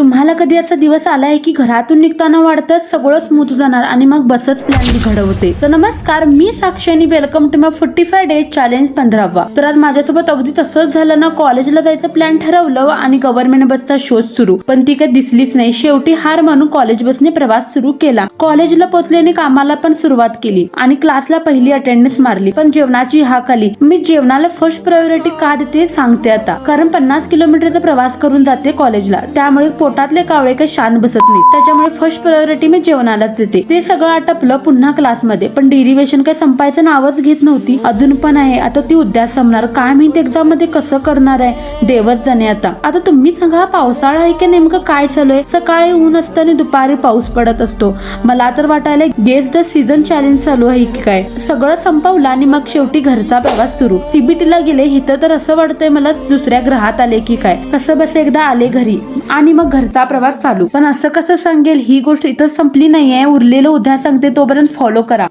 तुम्हाला कधी असा दिवस आलाय की घरातून निघताना वाटतं सगळं स्मूथ जाणार आणि मग बसच प्लॅन घडवते? तर नमस्कार, मी साक्षी आणि welcome to my 45 days challenge 15वा. तर आज माझ्यासोबत अगदी तसंच झालं ना. कॉलेजला जायचं प्लॅन ठरवलं आणि गव्हर्नमेंट बसचा शोध सुरू, पण ती काही दिसलीच नाही. शेवटी हार मानून कॉलेज बसने प्रवास सुरू केला. कॉलेजला पोहोचल्याने कामाला पण सुरुवात केली आणि क्लासला पहिली अटेंडन्स मारली. पण जेवणाची हाक आली. मी जेवणाला फर्स्ट प्रायोरिटी का देते सांगते आता. कारण 50 किलोमीटरचा प्रवास करून जाते कॉलेजला, त्यामुळे पोटातले कावळे काही शांत बसत नाही. त्याच्यामुळे फर्स्ट प्रायोरिटी मी जेवणालाच देते. ते सगळं आटपलं पुन्हा क्लासमध्ये, पण डेरिव्हेशन काय संपायचं नावच घेत नव्हती. अजून पण आहे. आता ती उद्या संपणार. काय माहिती एक्झाम मध्ये कसं करणार आहे, देवच जाणे. आता तुम्ही सांगा, पावसाळा आहे की नेमकं काय चालू आहे? सकाळी ऊन असतं आणि दुपारी पाऊस पडत असतो. मला तर वाटायला गेस द सीझन चॅलेंज चालू आहे की काय. सगळं संपवलं आणि मग शेवटी घरचा प्रवास सुरू. सीबीटीला गेले. इथं तर असं वाटतंय मला दुसऱ्या ग्रहात आले की काय. कसं बस एकदा आले घरी आणि मग घरचा प्रवास चालू. पण असं कसं सांगेल, ही गोष्ट इथं संपली नाहीये. उरलेलं उद्या सांगते, तोपर्यंत फॉलो करा.